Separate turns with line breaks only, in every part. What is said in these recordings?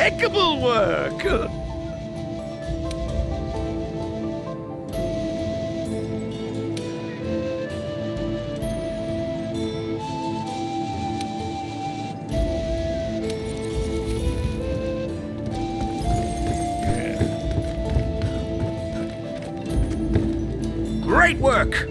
impeccable work! Great work!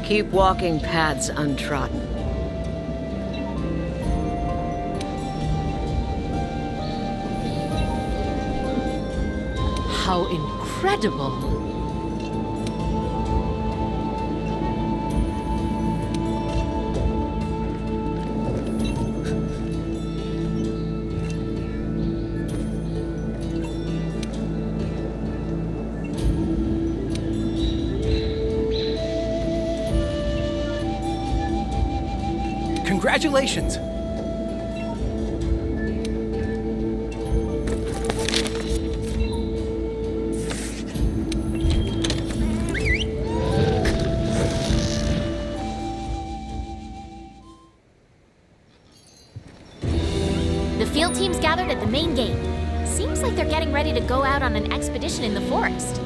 Keep walking paths untrodden.
How incredible!
Congratulations!
The field team's gathered at the main gate. Seems like they're getting ready to go out on an expedition in the forest.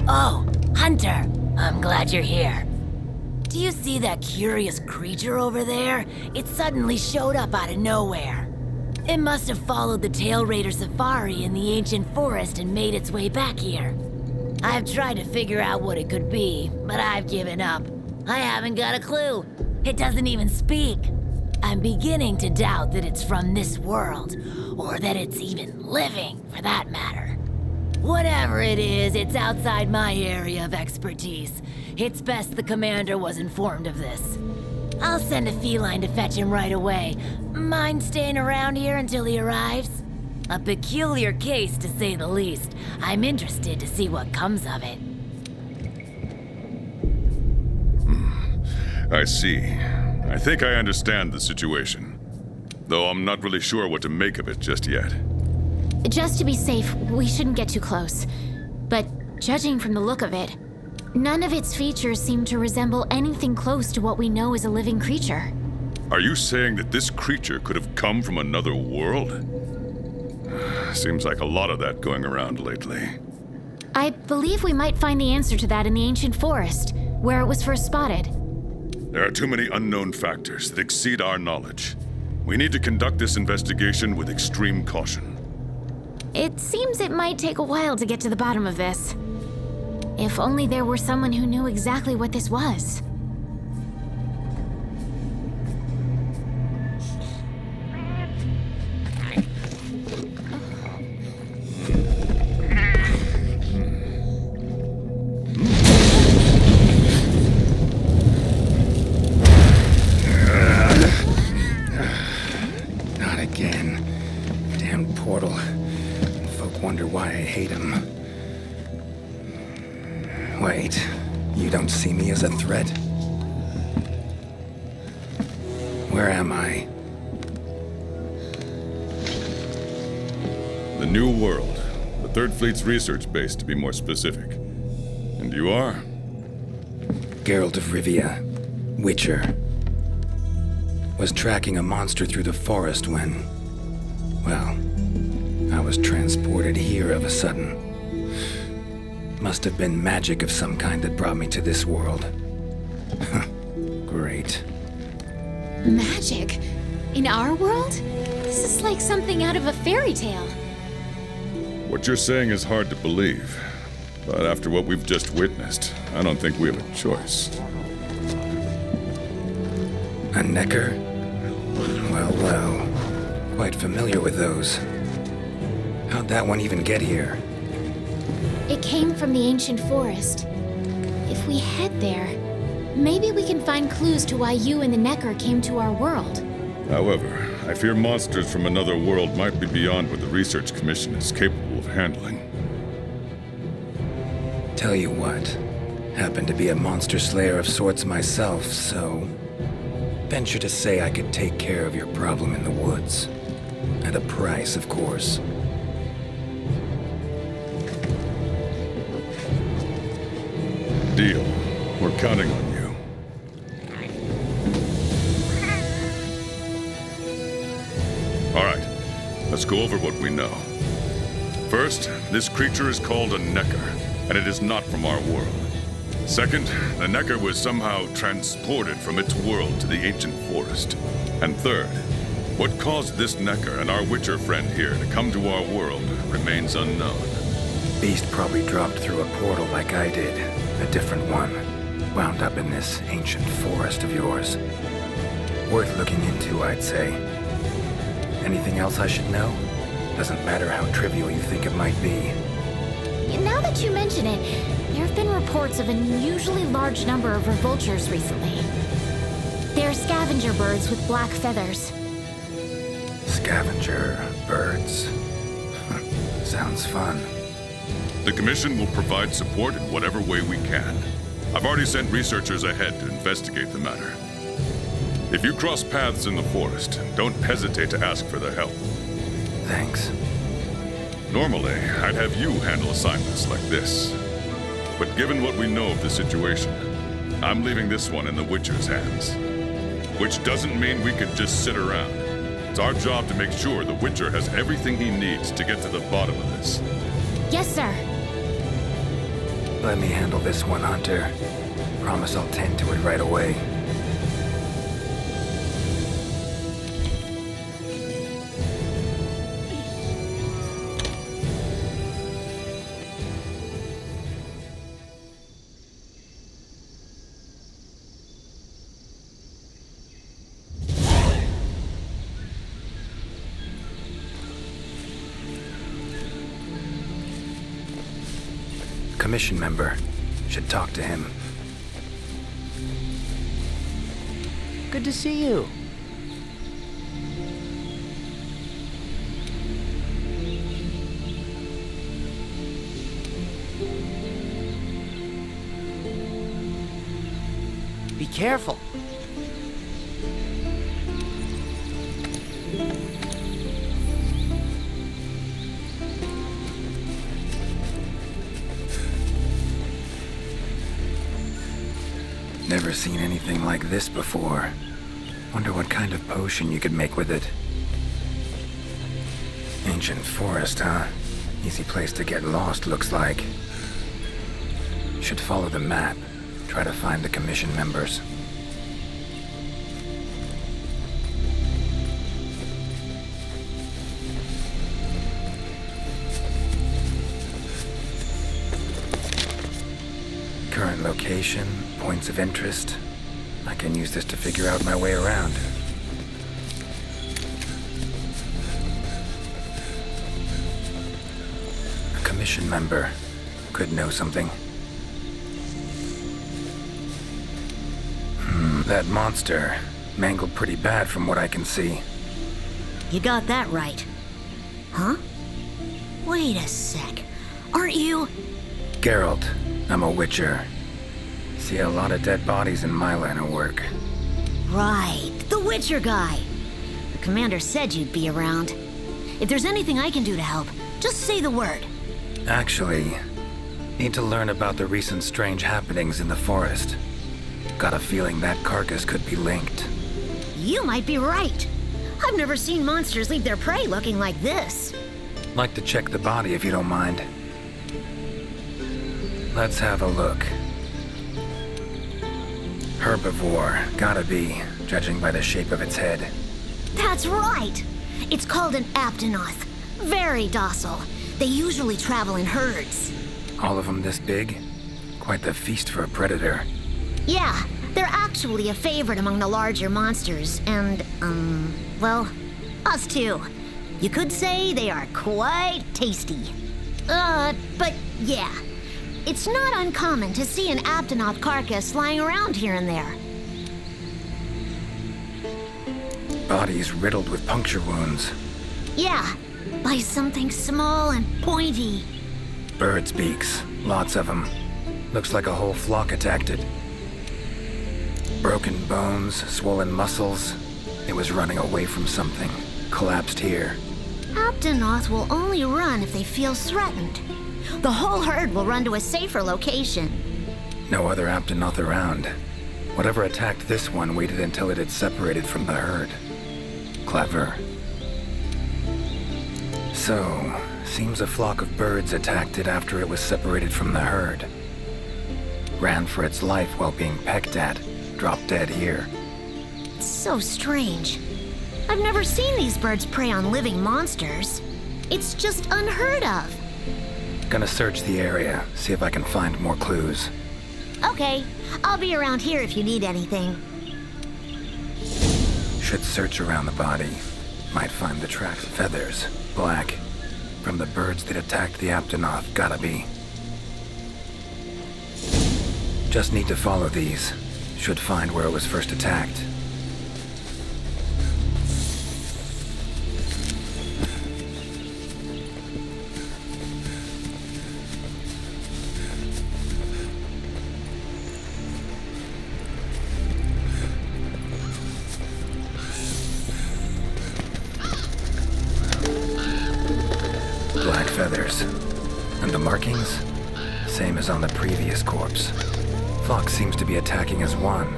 Oh, Hunter, I'm glad you're here. Do you see that curious creature over there? It suddenly showed up out of nowhere. It must have followed the Tail Raider safari in the ancient forest and made its way back here. I've tried to figure out what it could be, but I've given up. I haven't got a clue. It doesn't even speak. I'm beginning to doubt that it's from this world, or that it's even living, for that matter. Whatever it is, it's outside my area of expertise. It's best the commander was informed of this. I'll send a feline to fetch him right away. Mind staying around here until he arrives? A peculiar case, to say the least. I'm interested to see what comes of it.
I see. I think I understand the situation. Though I'm not really sure what to make of it just yet.
Just to be safe, we shouldn't get too close. But judging from the look of it, none of its features seem to resemble anything close to what we know is a living creature.
Are you saying that this creature could have come from another world? Seems like a lot of that going around lately.
I believe we might find the answer to that in the ancient forest, where it was first spotted.
There are too many unknown factors that exceed our knowledge. We need to conduct this investigation with extreme caution.
It seems it might take a while to get to the bottom of this. If only there were someone who knew exactly what this was.
Not again. Damn portal. Folk wonder why I hate him. Wait, you don't see me as a threat? Where am I?
The New World. The Third Fleet's research base, to be more specific. And you are?
Geralt of Rivia, Witcher. Was tracking a monster through the forest when... well, I was transported here of a sudden. Must have been magic of some kind that brought me to this world. Great.
Magic? In our world? This is like something out of a fairy tale.
What you're saying is hard to believe. But after what we've just witnessed, I don't think we have a choice.
A necker? Well, well. Quite familiar with those. How'd that one even get here?
It came from the ancient forest. If we head there, maybe we can find clues to why you and the Necker came to our world.
However, I fear monsters from another world might be beyond what the Research Commission is capable of handling.
Tell you what, happen to be a monster slayer of sorts myself, so... venture to say I could take care of your problem in the woods. At a price, of course.
Deal. We're counting on you. All right, let's go over what we know. First, this creature is called a Necker, and it is not from our world. Second, the Necker was somehow transported from its world to the ancient forest. And third, what caused this Necker and our Witcher friend here to come to our world remains unknown.
Beast probably dropped through a portal like I did. A different one. Wound up in this ancient forest of yours. Worth looking into, I'd say. Anything else I should know? Doesn't matter how trivial you think it might be.
Now that you mention it, there have been reports of an unusually large number of revoltures recently. They're scavenger birds with black feathers.
Scavenger birds. Sounds fun.
The Commission will provide support in whatever way we can. I've already sent researchers ahead to investigate the matter. If you cross paths in the forest, don't hesitate to ask for their help.
Thanks.
Normally, I'd have you handle assignments like this. But given what we know of the situation, I'm leaving this one in the Witcher's hands. Which doesn't mean we can just sit around. It's our job to make sure the Witcher has everything he needs to get to the bottom of this.
Yes, sir.
Let me handle this one, Hunter. Promise I'll tend to it right away. Commission member. Should talk to him.
Good to see you. Be careful.
Never seen anything like this before. Wonder what kind of potion you could make with it. Ancient forest, huh? Easy place to get lost, looks like. Should follow the map. Try to find the Commission members. Current location, points of interest. I can use this to figure out my way around. A Commission member. Could know something. That monster. Mangled pretty bad from what I can see.
You got that right. Huh? Wait a sec. Aren't you...
Geralt. I'm a Witcher. See a lot of dead bodies in my line of work.
right. The Witcher guy. The commander said you'd be around. If there's anything I can do to help, just say the word.
Actually, need to learn about the recent strange happenings in the forest. Got a feeling that carcass could be linked.
You might be right. I've never seen monsters leave their prey looking like this.
Like to check the body if you don't mind. Let's have a look. Herbivore, gotta be, judging by the shape of its head.
That's right. It's called an aptonoth. Very docile. They usually travel in herds.
All of them this big? Quite the feast for a predator.
Yeah, they're actually a favorite among the larger monsters, and, well, us too. You could say they are quite tasty. But yeah, it's not uncommon to see an aptonoth carcass lying around here and there.
Body's riddled with puncture wounds.
Yeah, by something small and pointy.
Birds' beaks, lots of them. Looks like a whole flock attacked it. Broken bones, swollen muscles. It was running away from something. Collapsed here.
Aptonoth will only run if they feel threatened. The whole herd will run to a safer location.
No other Aptonoth around. Whatever attacked this one waited until it had separated from the herd. Clever. So, seems a flock of birds attacked it after it was separated from the herd. Ran for its life while being pecked at. Dropped dead here.
It's so strange. I've never seen these birds prey on living monsters. It's just unheard of.
Gonna search the area, see if I can find more clues.
Okay, I'll be around here if you need anything.
Should search around the body. Might find the tracks. Feathers. Black. From the birds that attacked the Aptonoth, gotta be. Just need to follow these. Should find where it was first attacked. Black feathers. And the markings? Same as on the previous corpse. Fox seems to be attacking as one.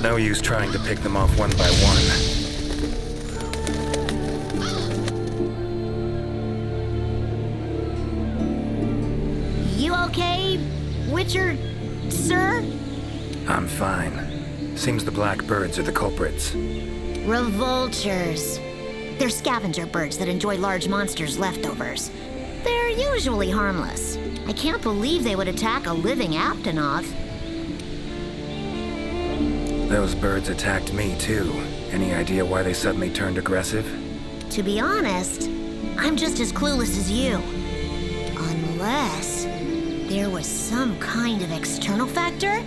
No use trying to pick them off one by one.
You okay, Witcher, sir?
I'm fine. Seems the black birds are the culprits.
Revoltures. They're scavenger birds that enjoy large monsters' leftovers. They're usually harmless. I can't believe they would attack a living Aptonoth.
Those birds attacked me too. Any idea why they suddenly turned aggressive?
To be honest, I'm just as clueless as you. Unless there was some kind of external factor?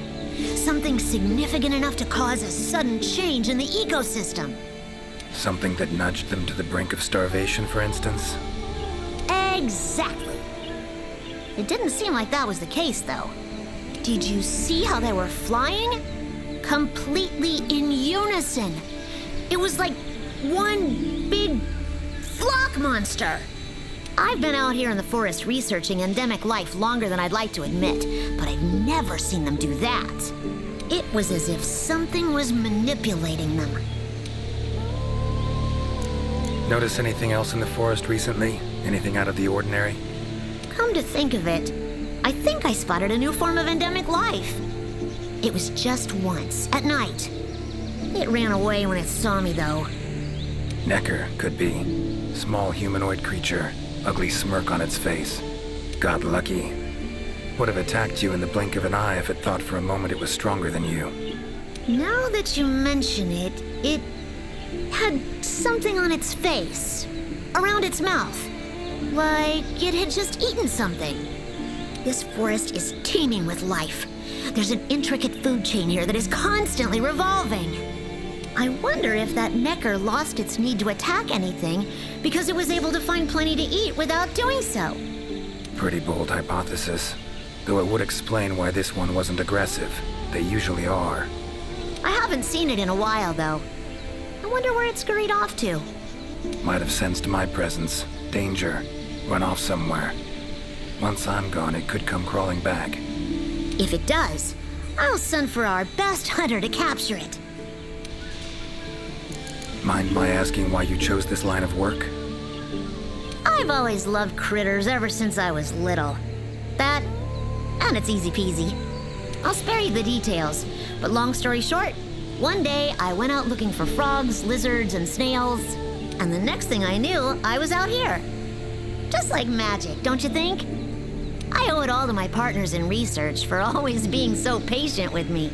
Something significant enough to cause a sudden change in the ecosystem.
Something that nudged them to the brink of starvation, for instance?
Exactly. It didn't seem like that was the case, though. Did you see how they were flying? Completely in unison. It was like one big flock monster. I've been out here in the forest researching endemic life longer than I'd like to admit, but I've never seen them do that. It was as if something was manipulating them.
Notice anything else in the forest recently? Anything out of the ordinary?
Come to think of it, I think I spotted a new form of endemic life. It was just once, at night. It ran away when it saw me, though.
Necker, could be. Small humanoid creature, ugly smirk on its face. Got lucky. Would have attacked you in the blink of an eye if it thought for a moment it was stronger than you.
Now that you mention it, it had something on its face, around its mouth. Like it had just eaten something. This forest is teeming with life. There's an intricate food chain here that is constantly revolving. I wonder if that Necker lost its need to attack anything because it was able to find plenty to eat without doing so.
Pretty bold hypothesis. Though it would explain why this one wasn't aggressive. They usually are.
I haven't seen it in a while, though. I wonder where it scurried off to.
Might have sensed my presence. Danger. Run off somewhere. Once I'm gone, it could come crawling back.
If it does, I'll send for our best hunter to capture it.
Mind my asking why you chose this line of work?
I've always loved critters ever since I was little. That, and it's easy peasy. I'll spare you the details, but long story short, one day I went out looking for frogs, lizards, and snails, and the next thing I knew, I was out here. Just like magic, don't you think? I owe it all to my partners in research for always being so patient with me.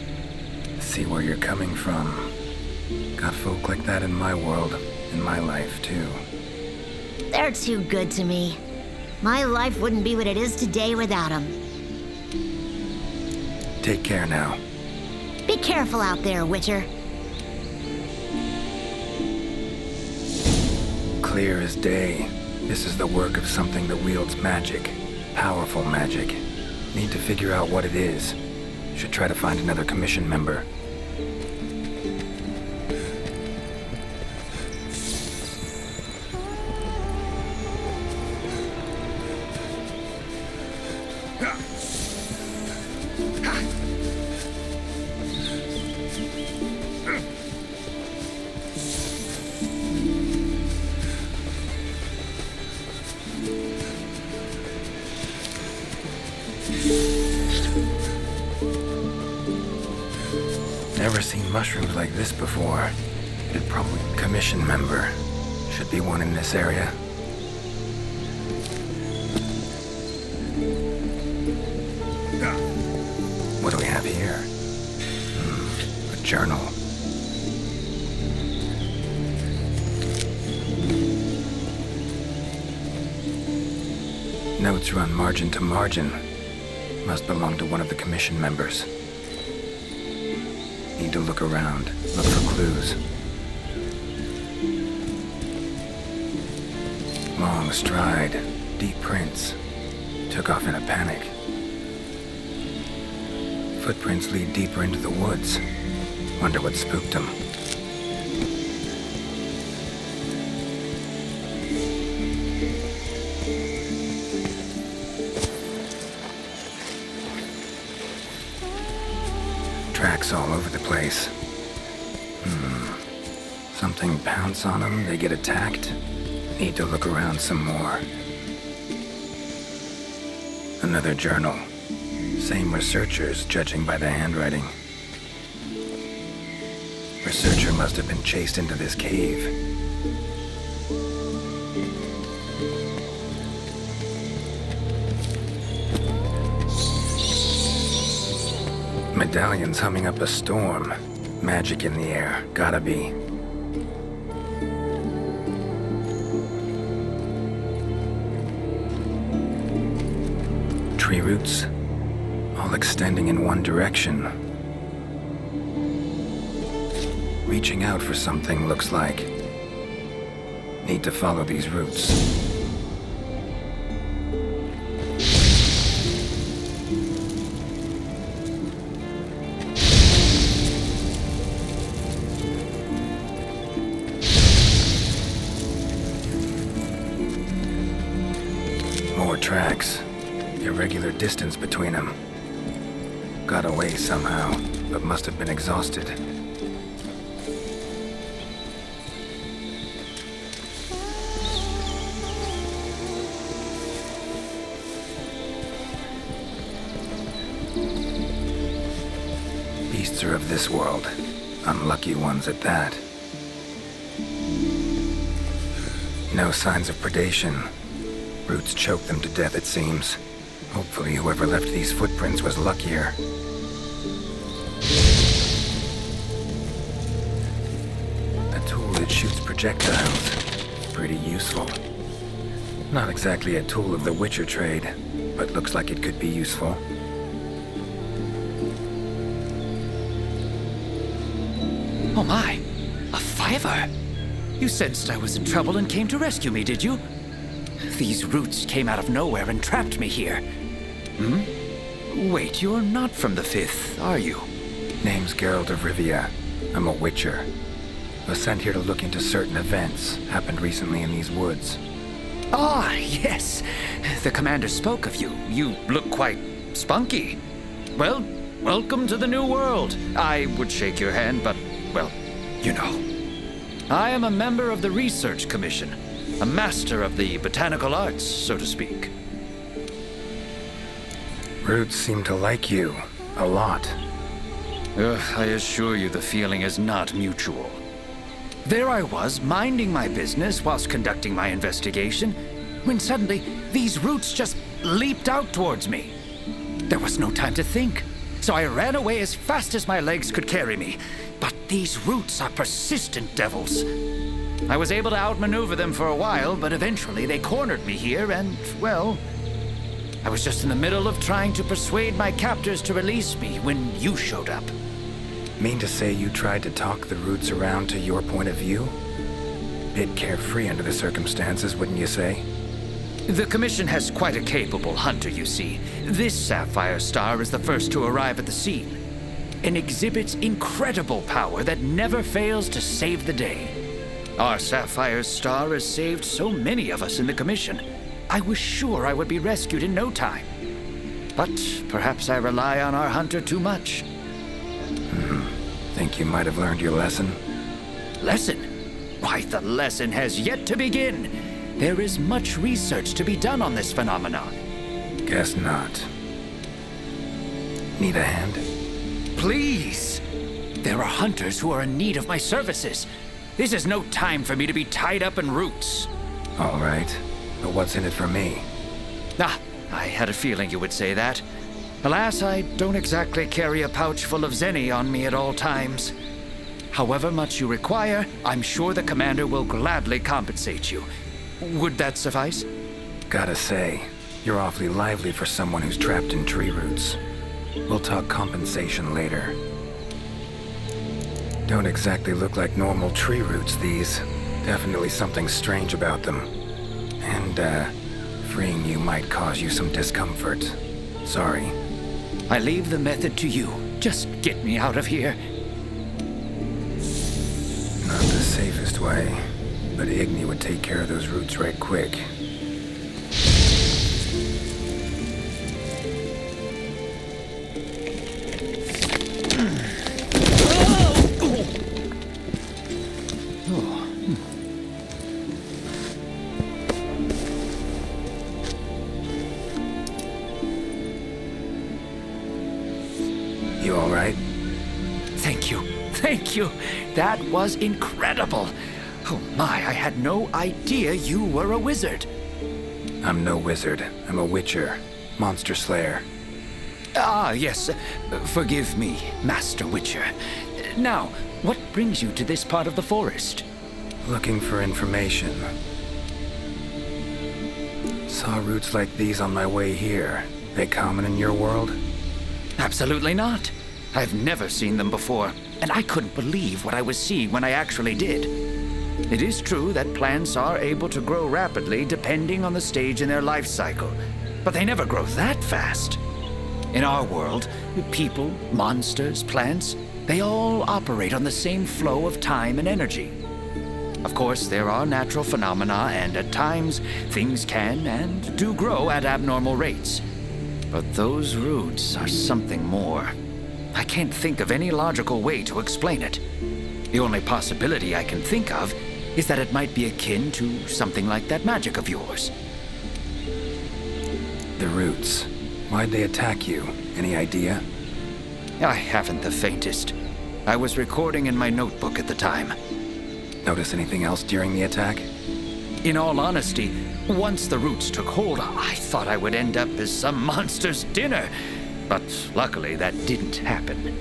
See where you're coming from. Got folk like that in my world, in my life, too.
They're too good to me. My life wouldn't be what it is today without them.
Take care now.
Be careful out there, Witcher.
Clear as day. This is the work of something that wields magic. Powerful magic. Need to figure out what it is. Should try to find another commission member. Never seen mushrooms like this before. It probably commission member. Should be one in this area. What do we have here? A journal. Notes run margin to margin. Must belong to one of the commission members. Need to look around, look for clues. Long stride, deep prints. Took off in a panic. Footprints lead deeper into the woods. Wonder what spooked him. Tracks all over the place. Something pounce on them, they get attacked. Need to look around some more. Another journal. Same researchers, judging by the handwriting. Researcher must have been chased into this cave. Medallion's humming up a storm. Magic in the air, gotta be. Tree roots, all extending in one direction. Reaching out for something, looks like. Need to follow these roots. More tracks. Irregular distance between them. Got away somehow, but must have been exhausted. Beasts are of this world. Unlucky ones at that. No signs of predation. Roots choke them to death, it seems. Hopefully whoever left these footprints was luckier. A tool that shoots projectiles. Pretty useful. Not exactly a tool of the Witcher trade, but looks like it could be useful.
Oh my, a fiver! You sensed I was in trouble and came to rescue me, did you? These roots came out of nowhere and trapped me here. Wait, you're not from the 5th, are you?
Name's Geralt of Rivia. I'm a witcher. Was sent here to look into certain events happened recently in these woods.
Ah, yes. The commander spoke of you. You look quite spunky. Well, welcome to the new world. I would shake your hand, but, well, you know. I am a member of the Research Commission, a master of the botanical arts, so to speak.
Roots seem to like you. A lot.
I assure you the feeling is not mutual. There I was, minding my business whilst conducting my investigation, when suddenly these roots just leaped out towards me. There was no time to think, so I ran away as fast as my legs could carry me. But these roots are persistent devils. I was able to outmaneuver them for a while, but eventually they cornered me here and, well, I was just in the middle of trying to persuade my captors to release me when you showed up.
Mean to say you tried to talk the roots around to your point of view? Bit carefree under the circumstances, wouldn't you say?
The Commission has quite a capable hunter, you see. This sapphire star is the first to arrive at the scene, and exhibits incredible power that never fails to save the day. Our sapphire star has saved so many of us in the Commission. I was sure I would be rescued in no time. But perhaps I rely on our hunter too much.
Think you might have learned your lesson?
Lesson? Why, the lesson has yet to begin. There is much research to be done on this phenomenon.
Guess not. Need a hand?
Please! There are hunters who are in need of my services. This is no time for me to be tied up in roots.
All right. But what's in it for me?
Ah, I had a feeling you would say that. Alas, I don't exactly carry a pouch full of zenny on me at all times. However much you require, I'm sure the commander will gladly compensate you. Would that suffice?
Gotta say, you're awfully lively for someone who's trapped in tree roots. We'll talk compensation later. Don't exactly look like normal tree roots, these. Definitely something strange about them. And, freeing you might cause you some discomfort. Sorry.
I leave the method to you. Just get me out of here.
Not the safest way, but Igni would take care of those roots right quick. You all right?
Thank you. Thank you. That was incredible. Oh my, I had no idea you were a wizard.
I'm no wizard. I'm a witcher. Monster slayer.
Ah, yes. Forgive me, Master Witcher. Now, what brings you to this part of the forest?
Looking for information. Saw roots like these on my way here. They common in your world?
Absolutely not. I've never seen them before, and I couldn't believe what I was seeing when I actually did. It is true that plants are able to grow rapidly depending on the stage in their life cycle, but they never grow that fast. In our world, people, monsters, plants, they all operate on the same flow of time and energy. Of course, there are natural phenomena, and at times, things can and do grow at abnormal rates. But those roots are something more. I can't think of any logical way to explain it. The only possibility I can think of is that it might be akin to something like that magic of yours.
The roots. Why'd they attack you? Any idea?
I haven't the faintest. I was recording in my notebook at the time.
Notice anything else during the attack?
In all honesty, once the roots took hold, I thought I would end up as some monster's dinner. But luckily, that didn't happen.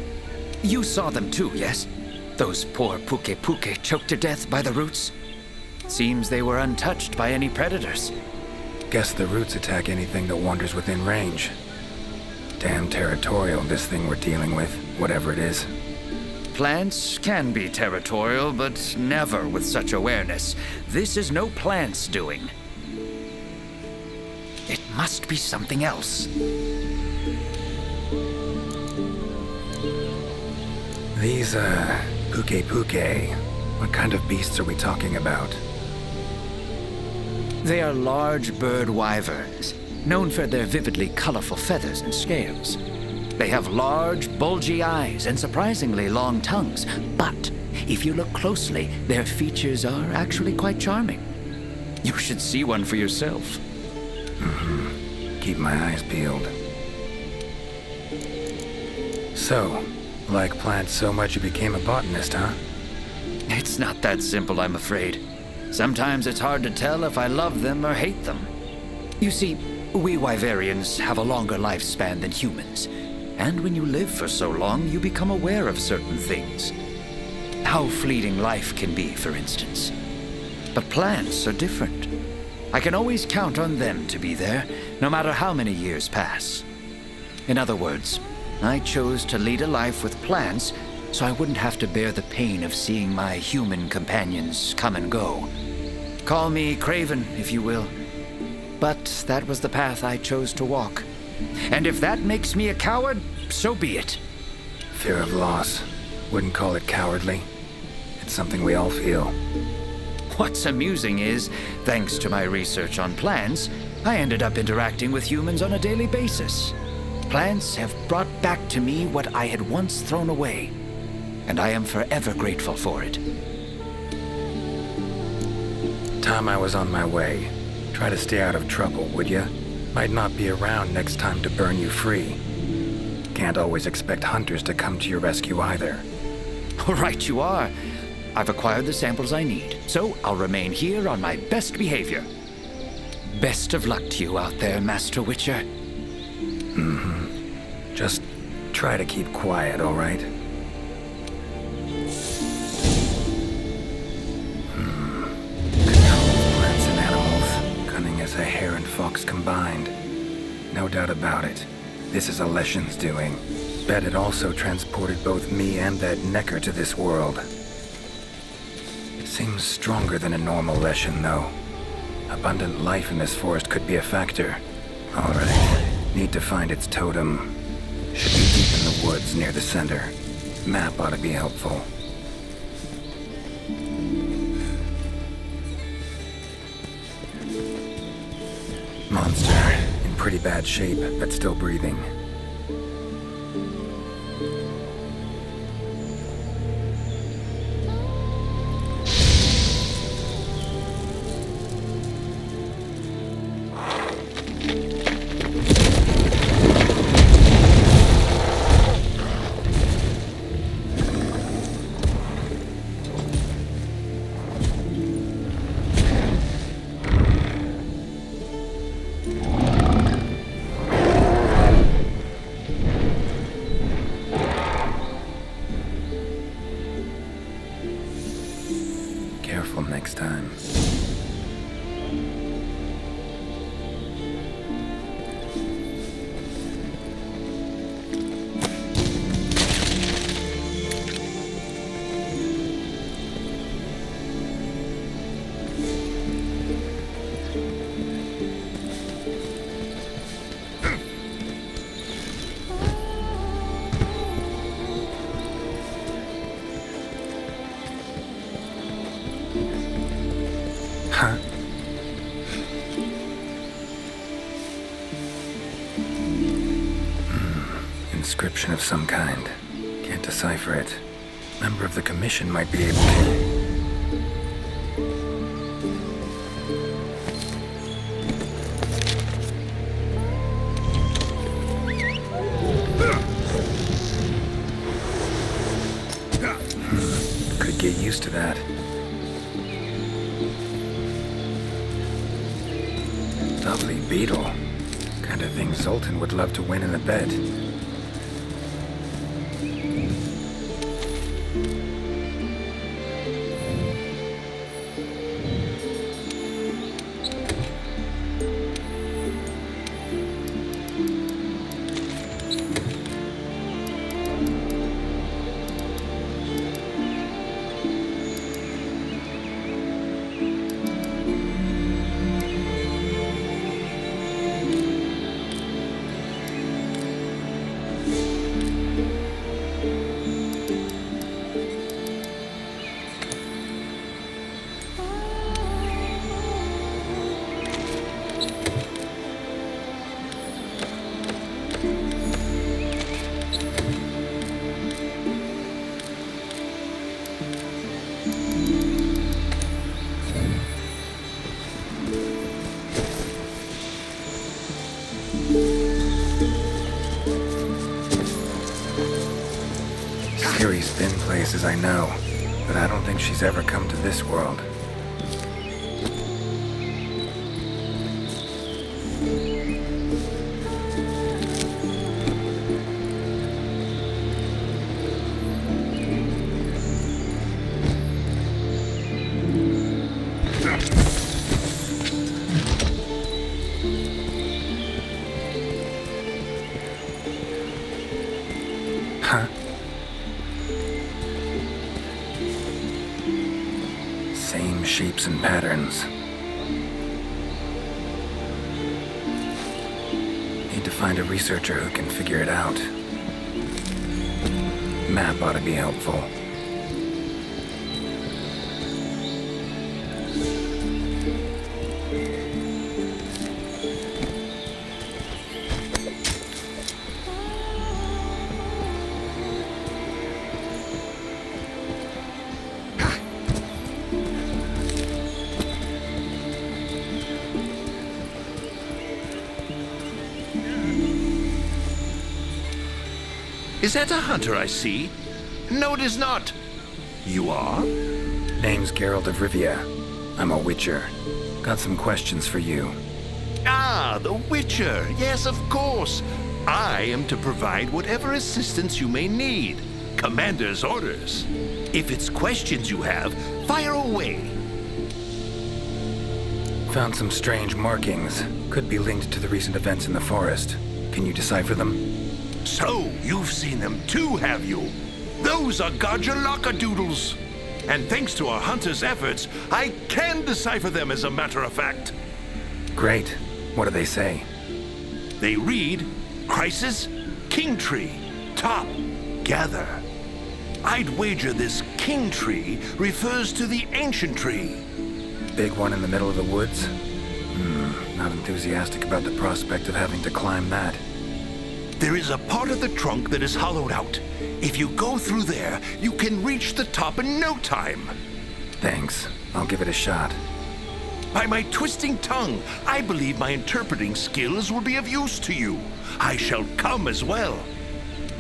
You saw them too, yes? Those poor Pukei-Pukei choked to death by the roots? Seems they were untouched by any predators.
Guess the roots attack anything that wanders within range. Damn territorial, this thing we're dealing with, whatever it is.
Plants can be territorial, but never with such awareness. This is no plant's doing. It must be something else.
These, Pukei-Pukei, what kind of beasts are we talking about?
They are large bird wyverns, known for their vividly colorful feathers and scales. They have large, bulgy eyes and surprisingly long tongues, but if you look closely, their features are actually quite charming. You should see one for yourself.
Keep my eyes peeled. So, like plants so much you became a botanist, huh?
It's not that simple, I'm afraid. Sometimes it's hard to tell if I love them or hate them. You see, we Wyverians have a longer lifespan than humans, and when you live for so long, you become aware of certain things. How fleeting life can be, for instance. But plants are different. I can always count on them to be there, no matter how many years pass. In other words, I chose to lead a life with plants so I wouldn't have to bear the pain of seeing my human companions come and go. Call me craven, if you will. But that was the path I chose to walk. And if that makes me a coward, so be it.
Fear of loss. Wouldn't call it cowardly. It's something we all feel.
What's amusing is, thanks to my research on plants, I ended up interacting with humans on a daily basis. Plants have brought back to me what I had once thrown away, and I am forever grateful for it.
Time I was on my way. Try to stay out of trouble, would ya? Might not be around next time to burn you free. Can't always expect hunters to come to your rescue either.
Right you are. I've acquired the samples I need, so I'll remain here on my best behavior. Best of luck to you out there, Master Witcher.
Just try to keep quiet, all right? Controls plants and animals, cunning as a hare and fox combined. No doubt about it. This is a Leshen's doing. Bet it also transported both me and that Necker to this world. Seems stronger than a normal Leshen, though. Abundant life in this forest could be a factor. All right. Need to find its totem. Should be deep in the woods near the center. Map ought to be helpful. Monster. In pretty bad shape, but still breathing. Careful next time. Huh? Inscription of some kind. Can't decipher it. Member of the Commission might be able to. Could get used to that. Lovely beetle. Kind of thing Zoltan would love to win in a bet. places I know, but I don't think she's ever come to this world. Huh? Same shapes and patterns. Need to find a researcher who can figure it out. Map ought to be helpful.
Is that a hunter I see? No, it is not. You are?
Name's Geralt of Rivia. I'm a witcher. Got some questions for you.
Ah, the Witcher. Yes, of course. I am to provide whatever assistance you may need. Commander's orders. If it's questions you have, fire away.
Found some strange markings. Could be linked to the recent events in the forest. Can you decipher them?
So, you've seen them too, have you? Those are Gajalaka doodles. And thanks to our hunter's efforts, I can decipher them as a matter of fact.
Great. What do they say?
They read, Crisis, King Tree, Top, Gather. I'd wager this King Tree refers to the ancient tree.
Big one in the middle of the woods? Not enthusiastic about the prospect of having to climb that.
There is a part of the trunk that is hollowed out. If you go through there, you can reach the top in no time.
Thanks. I'll give it a shot.
By my twisting tongue, I believe my interpreting skills will be of use to you. I shall come as well.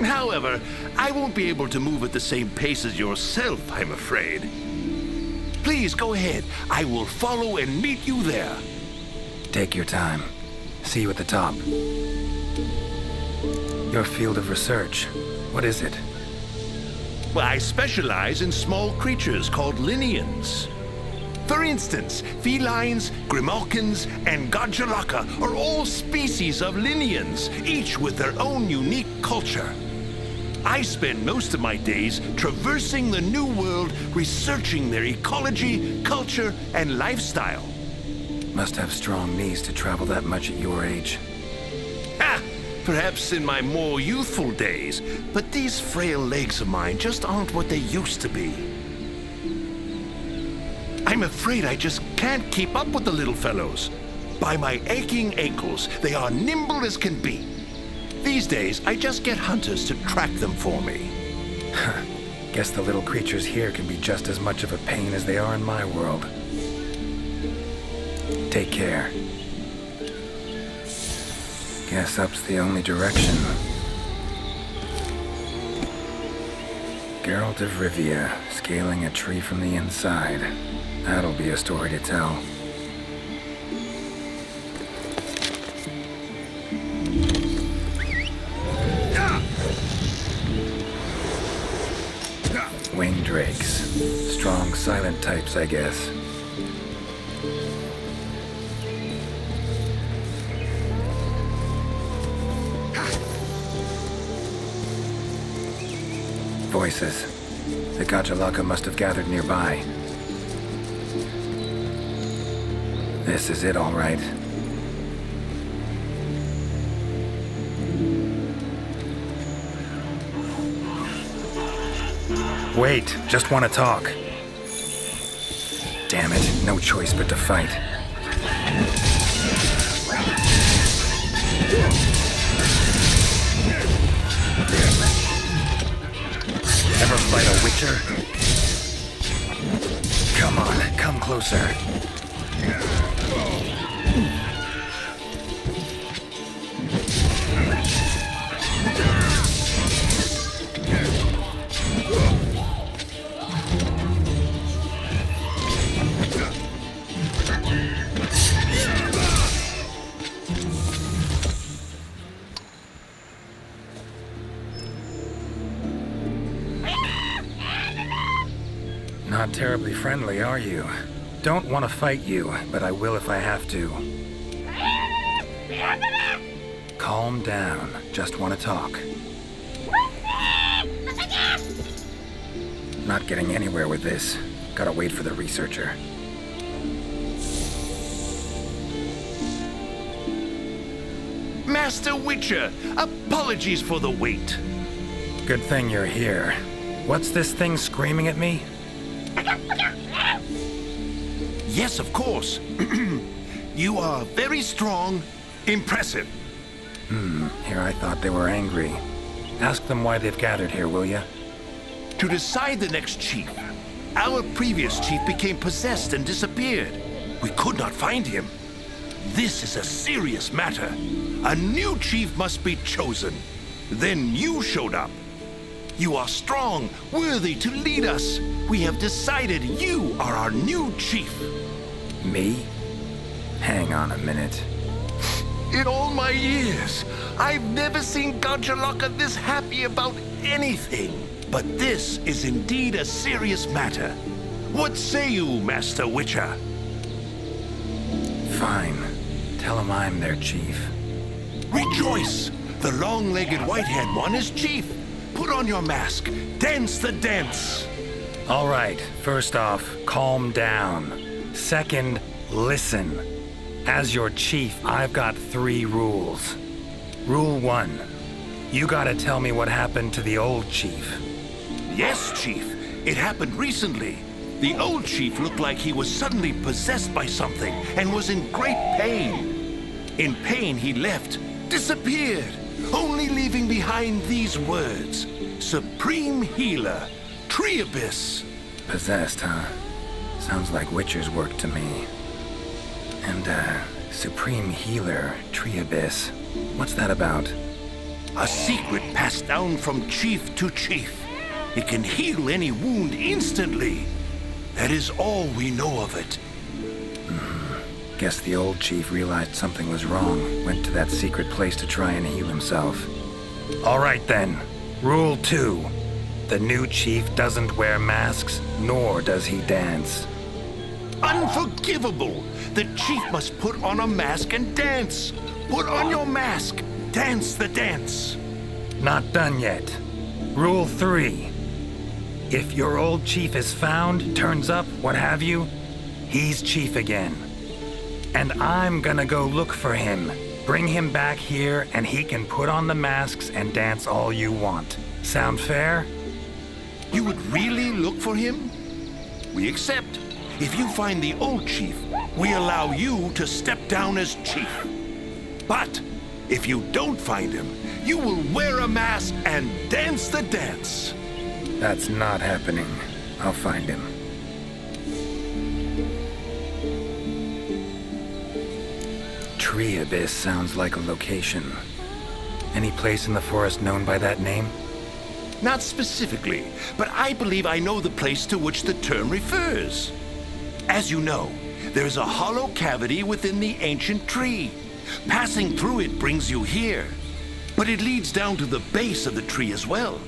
However, I won't be able to move at the same pace as yourself, I'm afraid. Please go ahead. I will follow and meet you there.
Take your time. See you at the top. Your field of research. What is it?
Well, I specialize in small creatures called Linians. For instance, felines, grimalkins, and Gajalaka are all species of Linians, each with their own unique culture. I spend most of my days traversing the New World, researching their ecology, culture, and lifestyle.
Must have strong knees to travel that much at your age.
Ha! Perhaps in my more youthful days, but these frail legs of mine just aren't what they used to be. I'm afraid I just can't keep up with the little fellows. By my aching ankles, they are nimble as can be. These days, I just get hunters to track them for me.
Guess the little creatures here can be just as much of a pain as they are in my world. Take care. Guess up's the only direction. Geralt of Rivia, scaling a tree from the inside. That'll be a story to tell. Winged drakes. Strong silent types, I guess. Voices. The Gajalaka must have gathered nearby. This is it, all right. Wait, just want to talk. Damn it, no choice but to fight. Ever fight a witcher? Come on, come closer. Not terribly friendly, are you? Don't want to fight you, but I will if I have to. Calm down. Just want to talk. Not getting anywhere with this. Gotta wait for the researcher.
Master Witcher, apologies for the wait.
Good thing you're here. What's this thing screaming at me?
Yes, of course. You are very strong, impressive.
Here I thought they were angry. Ask them why they've gathered here, will ya?
To decide the next chief. Our previous chief became possessed and disappeared. We could not find him. This is a serious matter. A new chief must be chosen. Then you showed up. You are strong, worthy to lead us. We have decided you are our new chief.
Me? Hang on a minute.
In all my years, I've never seen Garjalaka this happy about anything. But this is indeed a serious matter. What say you, Master Witcher?
Fine. Tell them I'm their chief.
Rejoice! The long-legged white-haired one is chief. Put on your mask. Dance the dance.
All right, first off, calm down. Second, listen. As your chief, I've got 3 rules. Rule 1. You gotta tell me what happened to the old chief.
Yes, Chief. It happened recently. The old chief looked like he was suddenly possessed by something and was in great pain. In pain, he left, disappeared, only leaving behind these words. Supreme Healer, Triabyss.
Possessed, huh? Sounds like Witcher's work to me. And, Supreme Healer, Triabyss. What's that about?
A secret passed down from chief to chief. It can heal any wound instantly. That is all we know of it.
Guess the old chief realized something was wrong, went to that secret place to try and heal himself. All right then. Rule 2. The new chief doesn't wear masks, nor does he dance.
Unforgivable! The chief must put on a mask and dance. Put on your mask. Dance the dance.
Not done yet. Rule 3. If your old chief is found, turns up, what have you, he's chief again. And I'm gonna go look for him. Bring him back here, and he can put on the masks and dance all you want. Sound fair?
You would really look for him? We accept. If you find the old chief, we allow you to step down as chief. But if you don't find him, you will wear a mask and dance the dance.
That's not happening. I'll find him. Triabyss sounds like a location. Any place in the forest known by that name?
Not specifically, but I believe I know the place to which the term refers. As you know, there's a hollow cavity within the ancient tree. Passing through it brings you here, but it leads down to the base of the tree as well.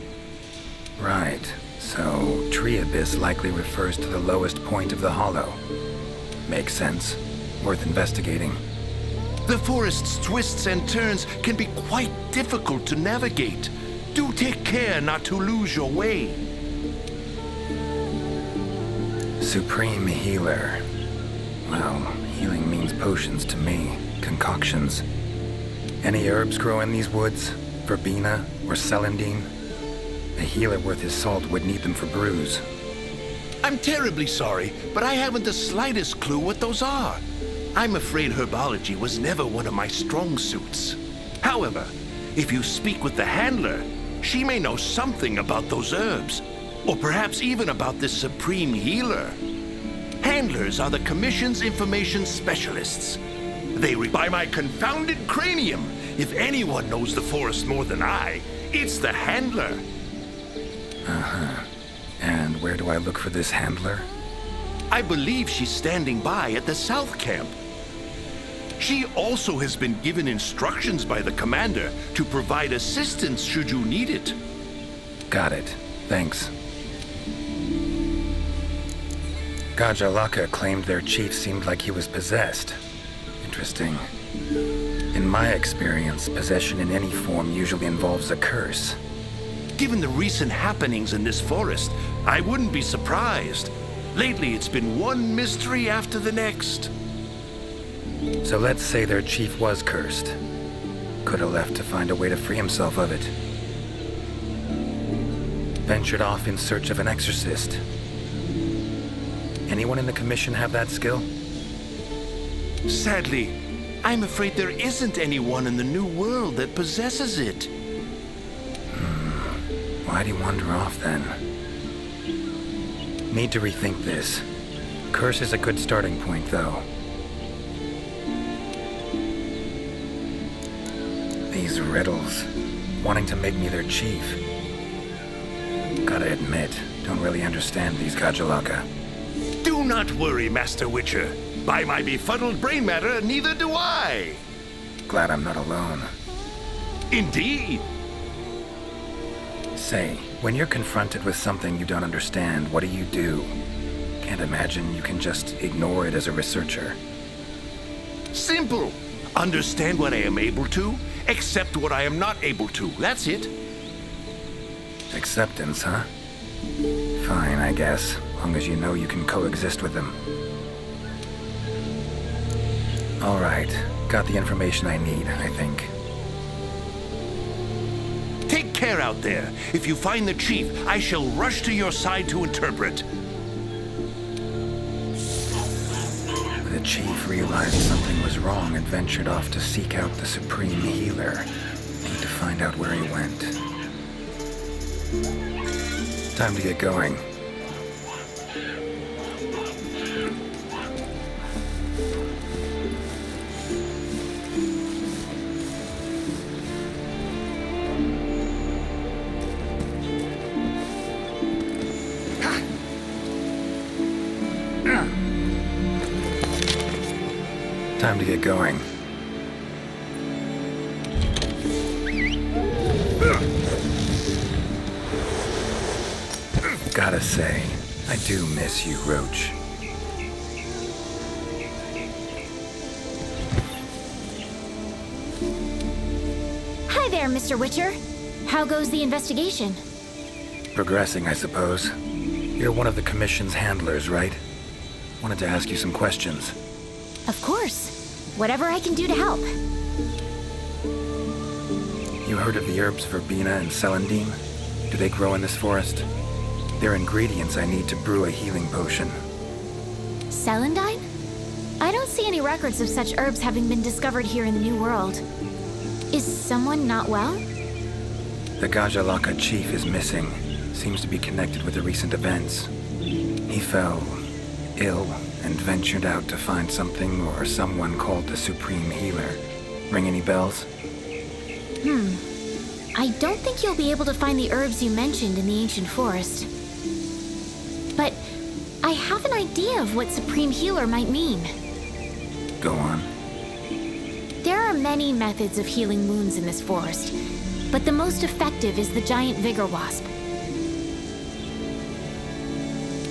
Right. So, Triabyss likely refers to the lowest point of the hollow. Makes sense. Worth investigating.
The forest's twists and turns can be quite difficult to navigate. Do take care not to lose your way.
Supreme Healer. Well, healing means potions to me. Concoctions. Any herbs grow in these woods? Verbena or celandine? A healer worth his salt would need them for brews.
I'm terribly sorry, but I haven't the slightest clue what those are. I'm afraid herbology was never one of my strong suits. However, if you speak with the handler, she may know something about those herbs, or perhaps even about this supreme healer. Handlers are the Commission's information specialists. They by my confounded cranium. If anyone knows the forest more than I, it's the handler.
Uh-huh. And where do I look for this handler?
I believe she's standing by at the South Camp. She also has been given instructions by the commander to provide assistance should you need it.
Got it. Thanks. Gajalaka claimed their chief seemed like he was possessed. Interesting. In my experience, possession in any form usually involves a curse.
Given the recent happenings in this forest, I wouldn't be surprised. Lately, it's been one mystery after the next.
So let's say their chief was cursed. Could have left to find a way to free himself of it. Ventured off in search of an exorcist. Anyone in the commission have that skill?
Sadly, I'm afraid there isn't anyone in the New World that possesses it.
Why'd he wander off then? Need to rethink this. Curse is a good starting point, though. These riddles, wanting to make me their chief. Gotta admit, don't really understand these Gajalaka.
Do not worry, Master Witcher. By my befuddled brain matter, neither do I.
Glad I'm not alone.
Indeed.
Say, when you're confronted with something you don't understand, what do? Can't imagine you can just ignore it as a researcher.
Simple. Understand what I am able to, accept what I am not able to. That's it.
Acceptance, huh? Fine, I guess. Long as you know you can coexist with them. All right. Got the information I need, I think.
Take care out there. If you find the chief, I shall rush to your side to interpret.
The chief realized something was wrong and ventured off to seek out the Supreme Healer. Need to find out where he went. Time to get going. Time to get going. Gotta say, I do miss you, Roach.
Hi there, Mr. Witcher. How goes the investigation?
Progressing, I suppose. You're one of the Commission's handlers, right? Wanted to ask you some questions.
Of course. Whatever I can do to help.
You heard of the herbs verbena and celandine? Do they grow in this forest? They're ingredients I need to brew a healing potion.
Celandine? I don't see any records of such herbs having been discovered here in the New World. Is someone not well?
The Gajalaka chief is missing. Seems to be connected with the recent events. He fell ill and ventured out to find something or someone called the Supreme Healer. Ring any bells?
I don't think you'll be able to find the herbs you mentioned in the ancient forest. But I have an idea of what Supreme Healer might mean.
Go on.
There are many methods of healing wounds in this forest, but the most effective is the giant vigor wasp.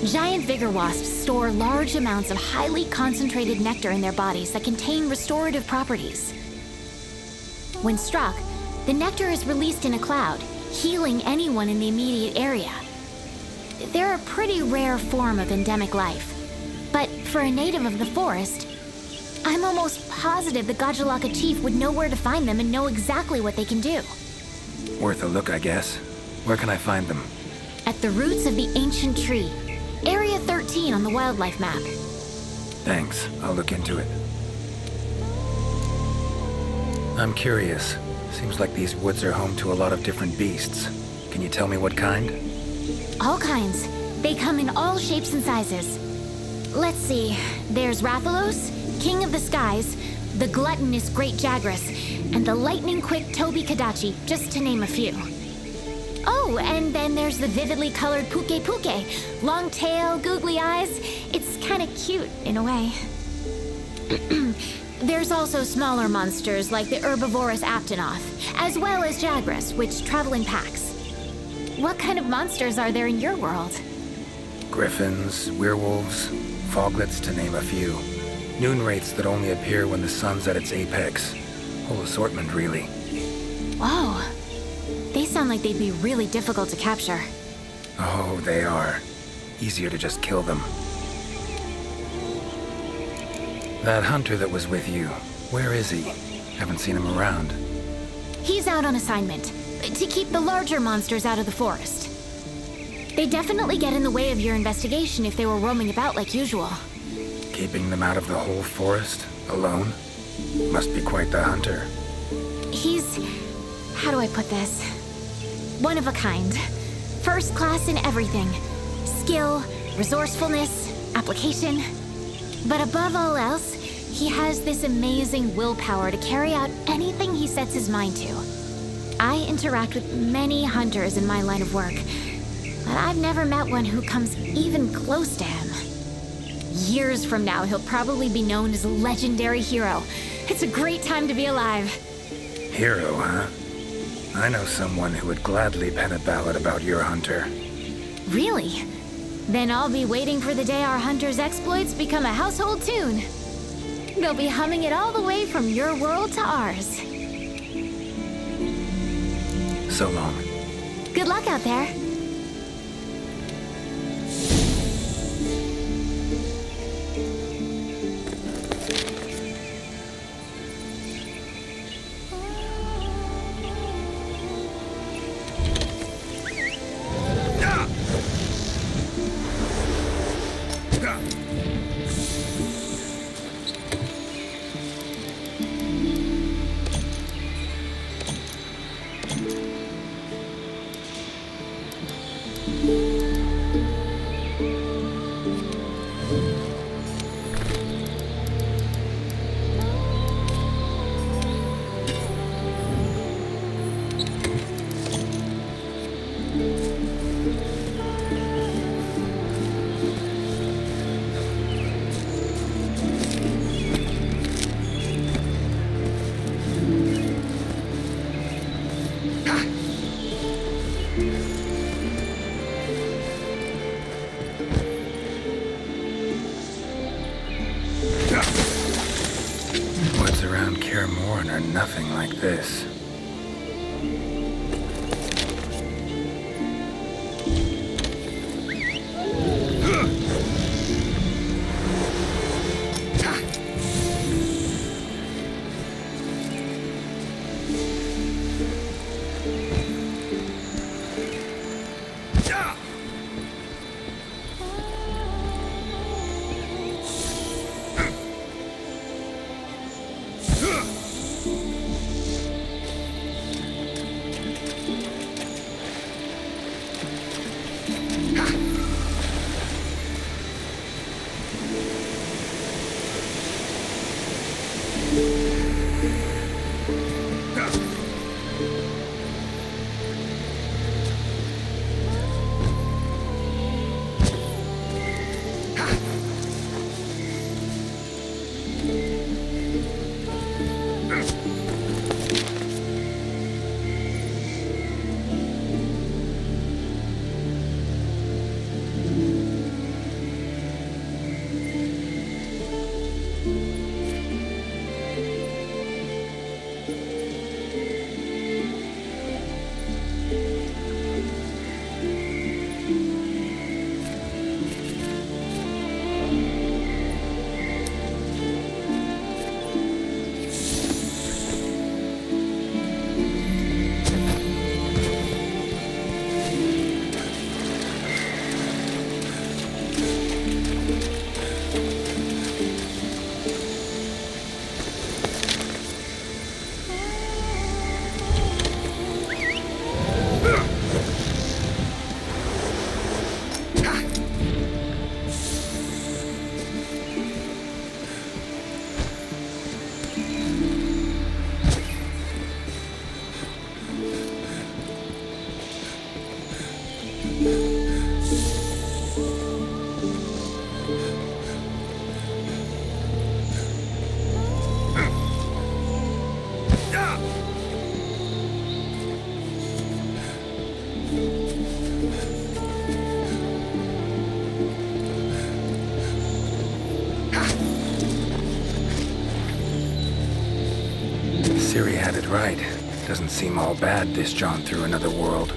Giant vigor wasps store large amounts of highly concentrated nectar in their bodies that contain restorative properties. When struck, the nectar is released in a cloud, healing anyone in the immediate area. They're a pretty rare form of endemic life, but for a native of the forest, I'm almost positive the Gajalaka chief would know where to find them and know exactly what they can do.
Worth a look, I guess. Where can I find them?
At the roots of the ancient tree, Area 13 on the wildlife map.
Thanks. I'll look into it. I'm curious. Seems like these woods are home to a lot of different beasts. Can you tell me what kind?
All kinds. They come in all shapes and sizes. Let's see. There's Rathalos, King of the Skies, the gluttonous Great Jagras, and the lightning-quick Toby Kadachi, just to name a few. Oh, and then there's the vividly colored Pukei-Pukei. Long tail, googly eyes. It's kind of cute, in a way. There's also smaller monsters like the herbivorous Aptonoth, as well as Jagras, which travel in packs. What kind of monsters are there in your world?
Griffins, werewolves, foglets, to name a few. Noon wraiths that only appear when the sun's at its apex. Whole assortment, really.
Whoa. They sound like they'd be really difficult to capture.
Oh, they are. Easier to just kill them. That hunter that was with you, where is he? Haven't seen him around.
He's out on assignment, to keep the larger monsters out of the forest. They definitely get in the way of your investigation if they were roaming about like usual.
Keeping them out of the whole forest, alone? Must be quite the hunter.
He's... how do I put this? One of a kind. First class in everything. Skill, resourcefulness, application. But above all else, he has this amazing willpower to carry out anything he sets his mind to. I interact with many hunters in my line of work, but I've never met one who comes even close to him. Years from now, he'll probably be known as a legendary hero. It's a great time to be alive.
Hero, huh? I know someone who would gladly pen a ballad about your hunter.
Really? Then I'll be waiting for the day our hunter's exploits become a household tune. They'll be humming it all the way from your world to ours.
So long.
Good luck out there.
Woods around Kaer Morhen are nothing like this. Siri had it right. Doesn't seem all bad, this jaunt through another world.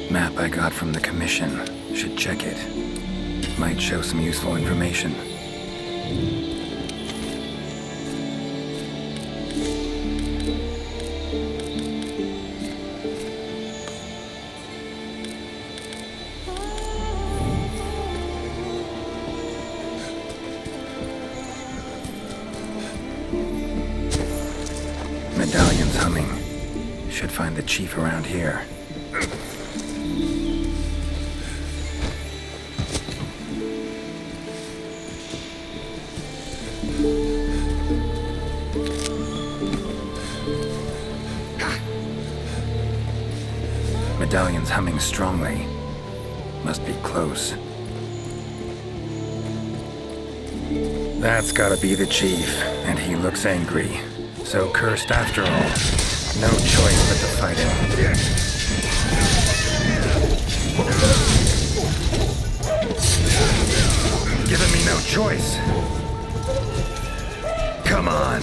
Map I got from the commission. Should check it. Might show some useful information. Medallion's humming. Should find the chief around here. Medallion's humming strongly. Must be close. That's gotta be the chief, and he looks angry. So cursed after all. No choice but to fight him. Giving me no choice. Come on.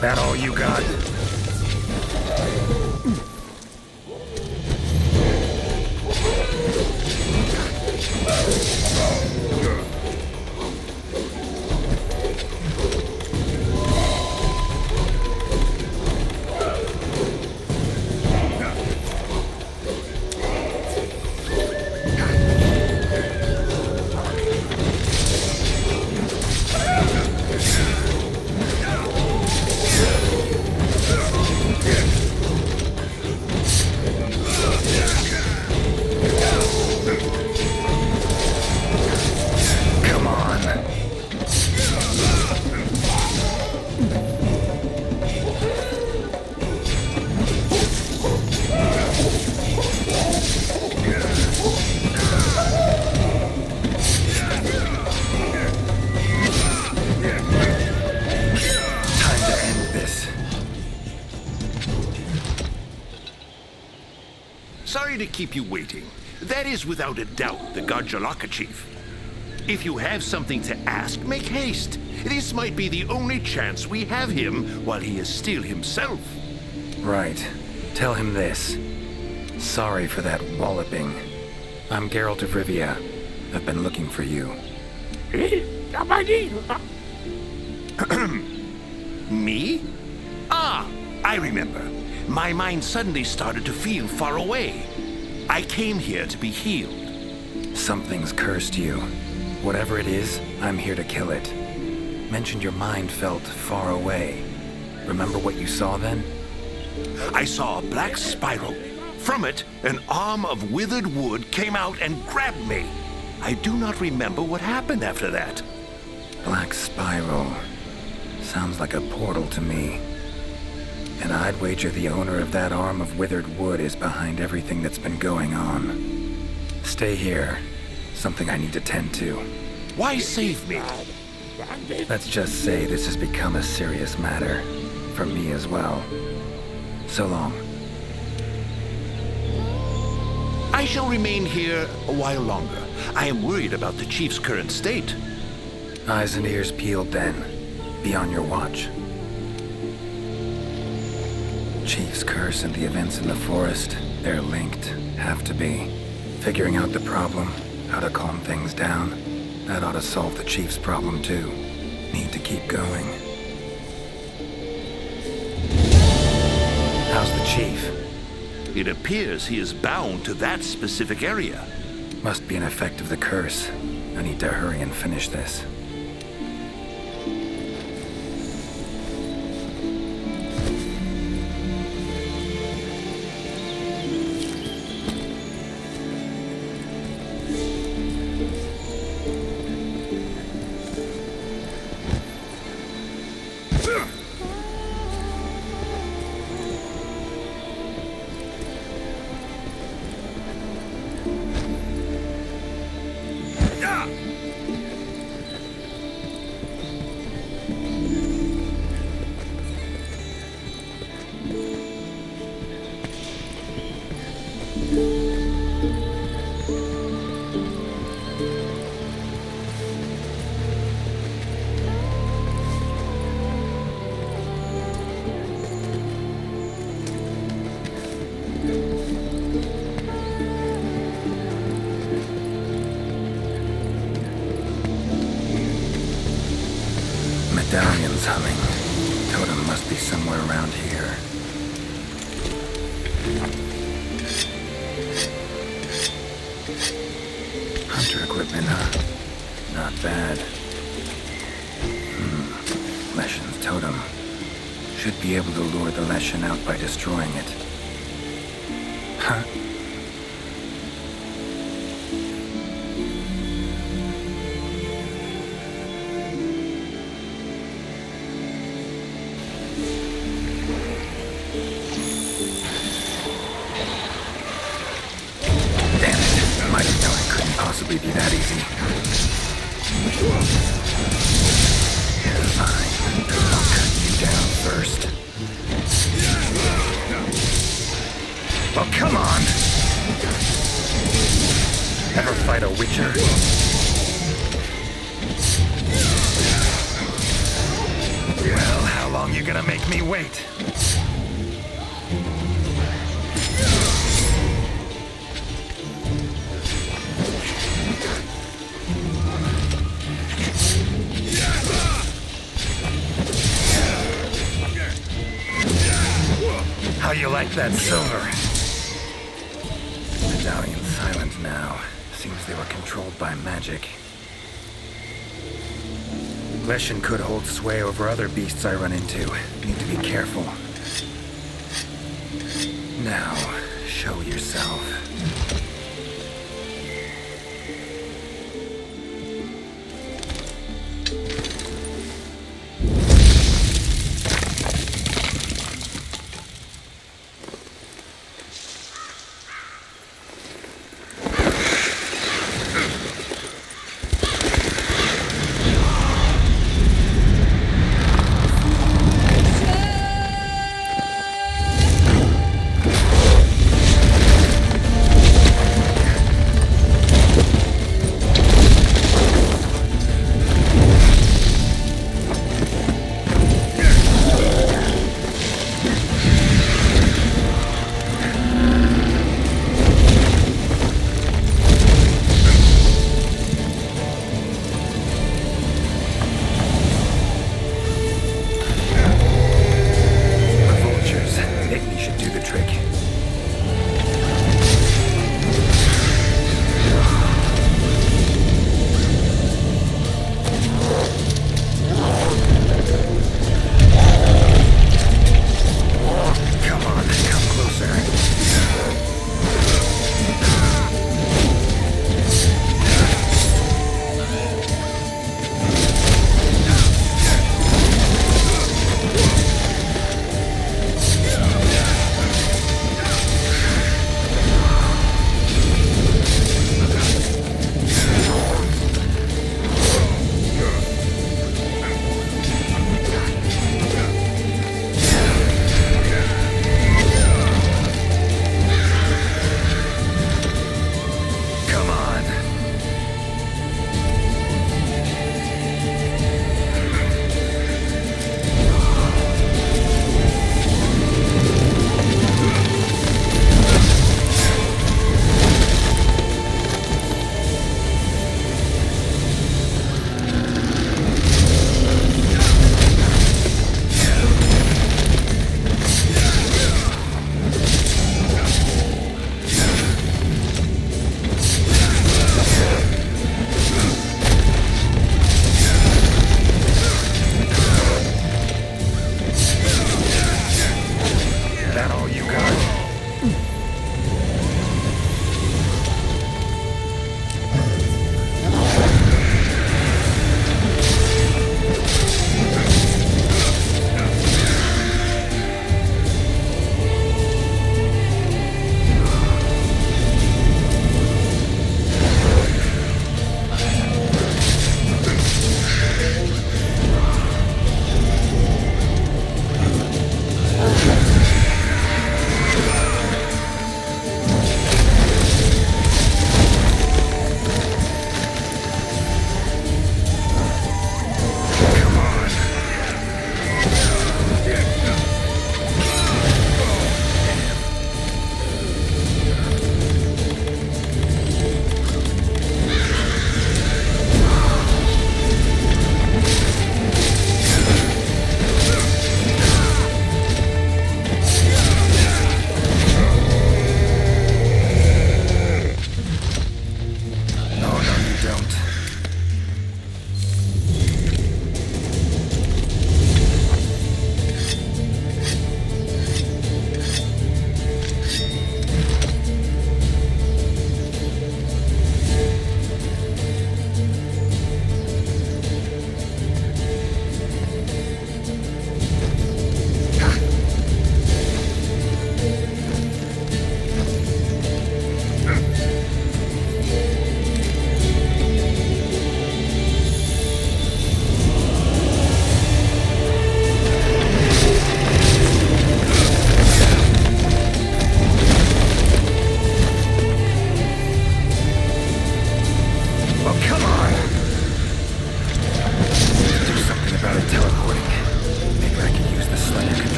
That all you got?
Sorry to keep you waiting. That is without a doubt the Garjalaka chief. If you have something to ask, make haste. This might be the only chance we have him while he is still himself.
Right. Tell him this. Sorry for that walloping. I'm Geralt of Rivia. I've been looking for you.
Me? Ah, I remember. My mind suddenly started to feel far away. I came here to be healed.
Something's cursed you. Whatever it is, I'm here to kill it. Mentioned your mind felt far away. Remember what you saw then?
I saw a black spiral. From it, an arm of withered wood came out and grabbed me. I do not remember what happened after that.
Black spiral. Sounds like a portal to me. And I'd wager the owner of that arm of withered wood is behind everything that's been going on. Stay here. Something I need to tend to.
Why save me?
Let's just say this has become a serious matter. For me as well. So long.
I shall remain here a while longer. I am worried about the chief's current state.
Eyes and ears peeled then. Be on your watch. Chief's curse and the events in the forest, they're linked. Have to be. Figuring out the problem, how to calm things down, that ought to solve the Chief's problem too. Need to keep going. How's the Chief?
It appears he is bound to that specific area.
Must be an effect of the curse. I need to hurry and finish this. Medallion's humming. Totem must be somewhere around here. Hunter equipment, huh? Not bad. Leshen's totem. Should be able to lure the Leshen out by destroying it. Huh? Possibly be that easy. Fine. I'll cut you down first. Oh, come on! Ever fight a witcher? Well, how long you gonna make me wait? How you like that silver? Medallion's silent now. Seems they were controlled by magic. Leshen could hold sway over other beasts I run into. Need to be careful. Now, show yourself.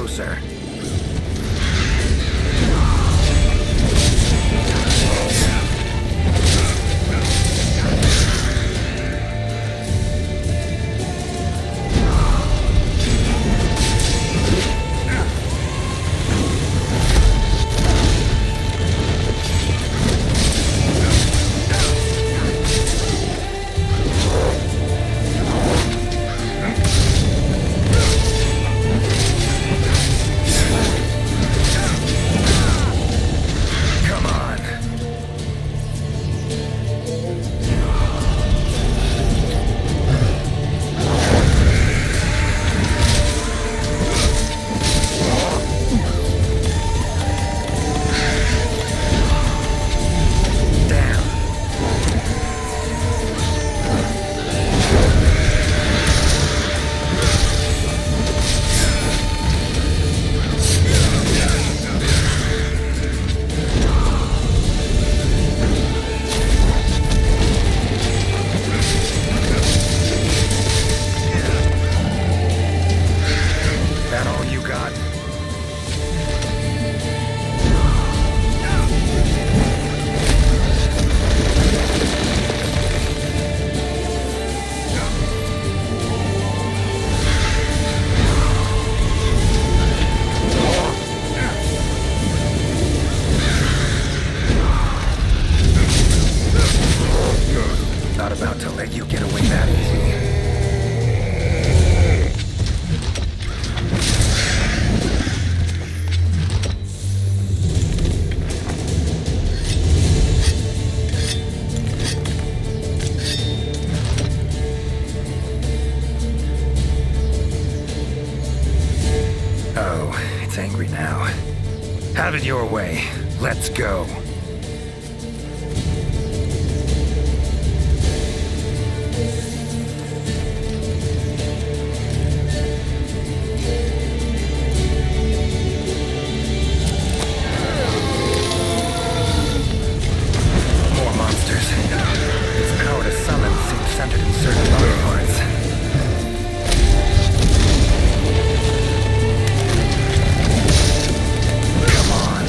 closer. It's angry now. Have it your way. Let's go. More monsters. Its power to summon seems centered in certain body parts. Come on.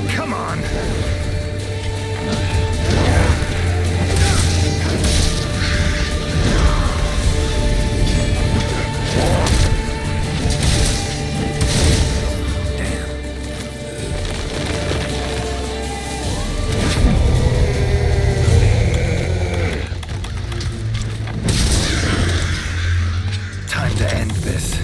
Oh, come on! Time to end this.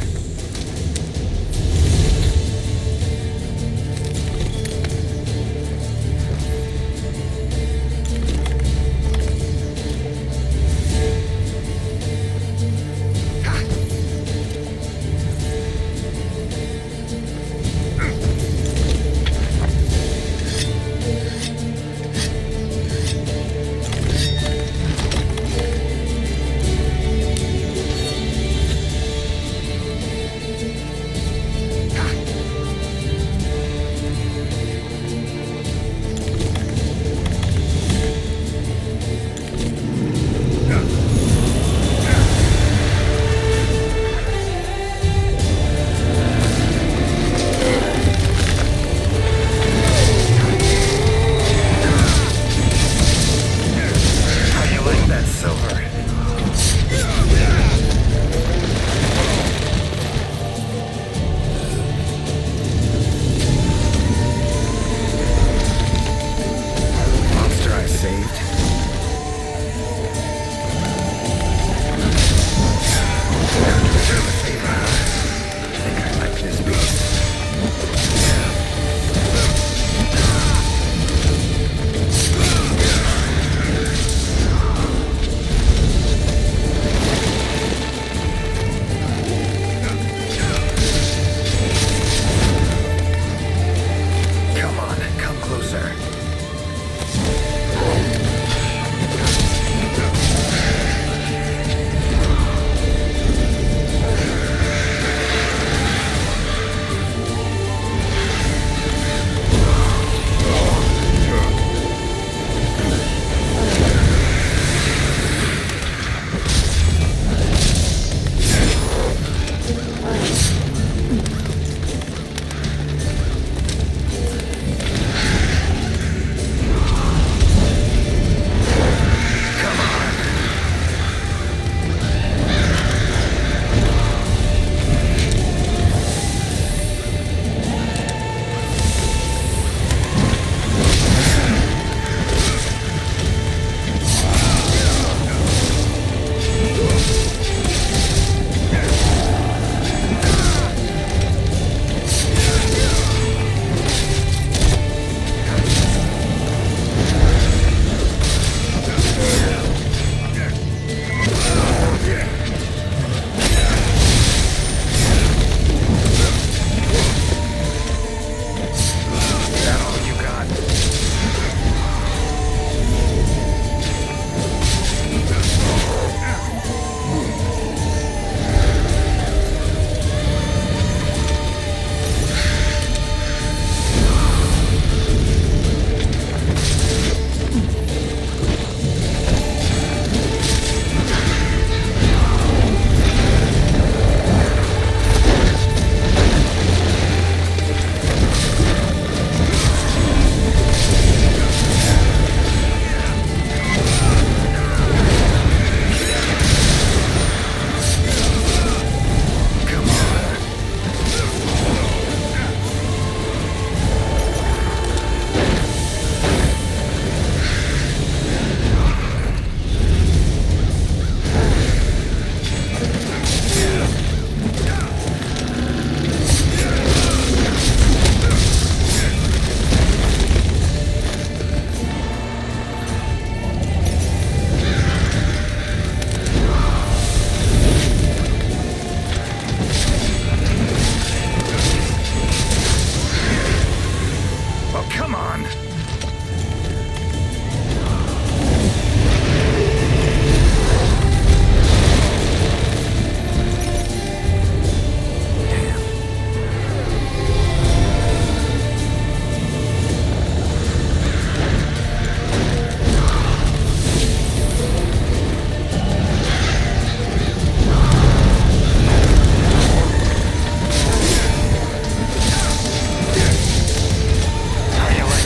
How you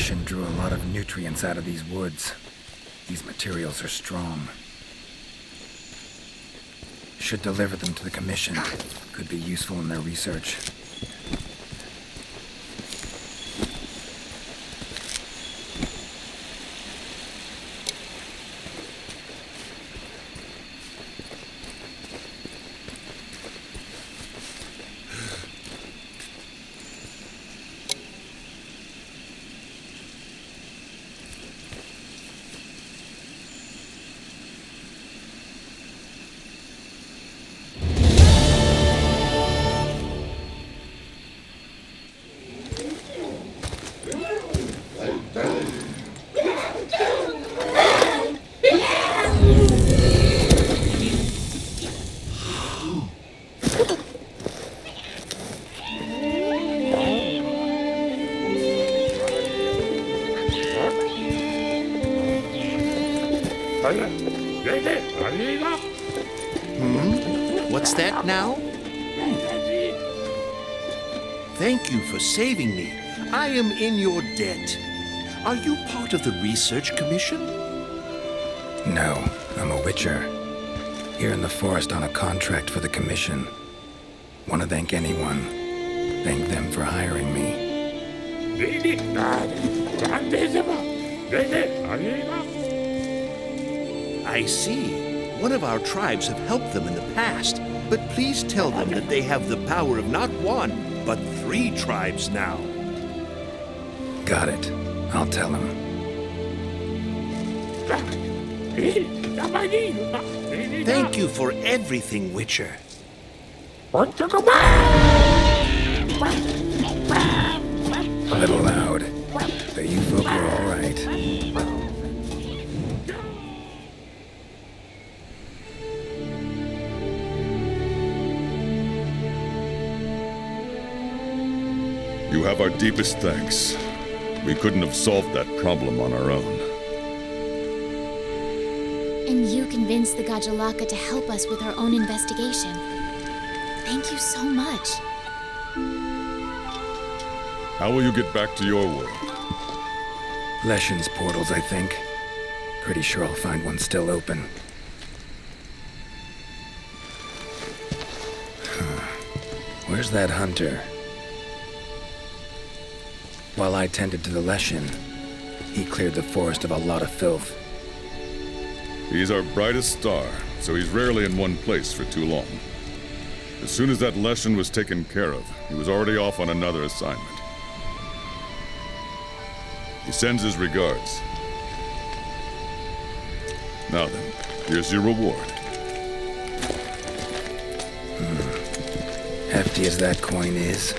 Leshen drew a lot of nutrients out of these woods. These materials are strong. Should deliver them to the Commission. Could be useful in their research.
What's that now? Thank you for saving me. I am in your debt. Are you part of the Research Commission?
No, I'm a witcher. Here in the forest on a contract for the Commission. Want to thank anyone. Thank them for hiring me.
I see. One of our tribes have helped them in the past, but please tell them that they have the power of not one, but 3 tribes now.
Got it. I'll tell him.
Thank you for everything, Witcher.
A little loud, but you folk are all right.
You have our deepest thanks. We couldn't have solved that problem on our own.
And you convinced the Gajalaka to help us with our own investigation. Thank you so much.
How will you get back to your world?
Leshen's portals, I think. Pretty sure I'll find one still open. Where's that hunter? While I tended to the Leshen, he cleared the forest of a lot of filth.
He's our brightest star, so he's rarely in one place for too long. As soon as that Leshen was taken care of, he was already off on another assignment. He sends his regards. Now then, here's your reward.
Hefty as that coin is,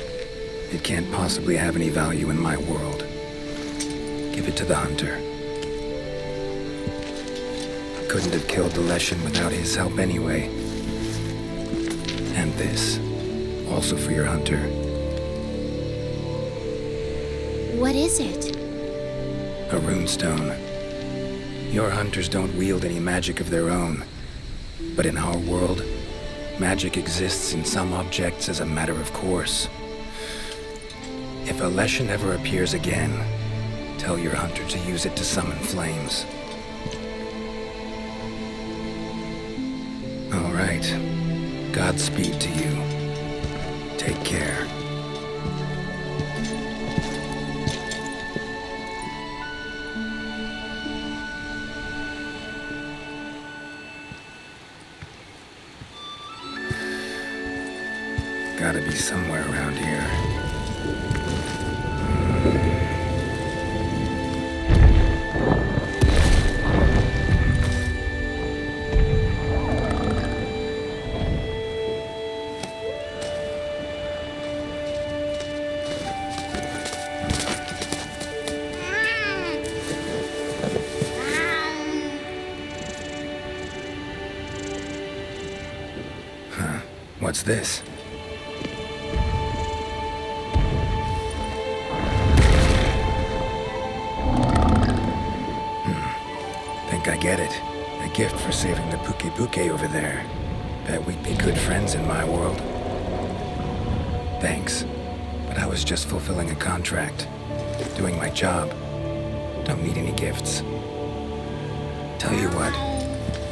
it can't possibly have any value in my world. Give it to the hunter. Couldn't have killed the Leshen without his help anyway. And this, also for your hunter.
What is it?
A runestone. Your hunters don't wield any magic of their own. But in our world, magic exists in some objects as a matter of course. If a Leshen ever appears again, tell your hunter to use it to summon flames. All right. Godspeed to you. Take care. Gotta be somewhere around here. What's this? Think I get it. A gift for saving the Pukei-Pukei over there. Bet we'd be good friends in my world. Thanks. But I was just fulfilling a contract. Doing my job. Don't need any gifts. Tell you what,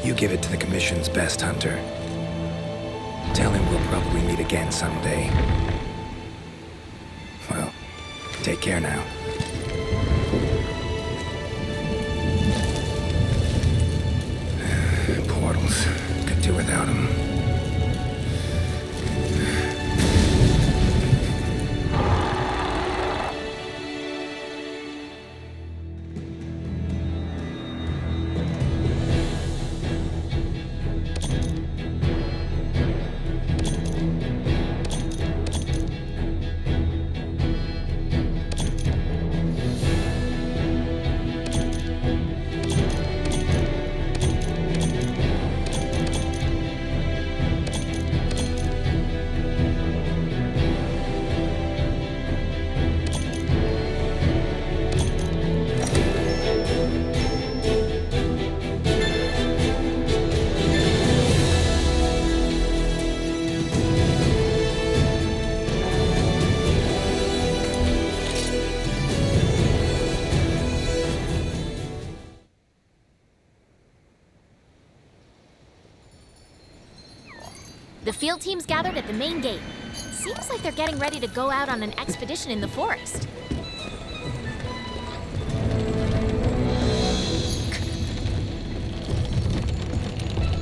you give it to the Commission's best hunter. Tell him we'll probably meet again someday. Well, take care now. Portals. Could do without them.
The field team's gathered at the main gate. Seems like they're getting ready to go out on an expedition in the forest.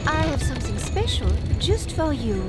I have something special just for you.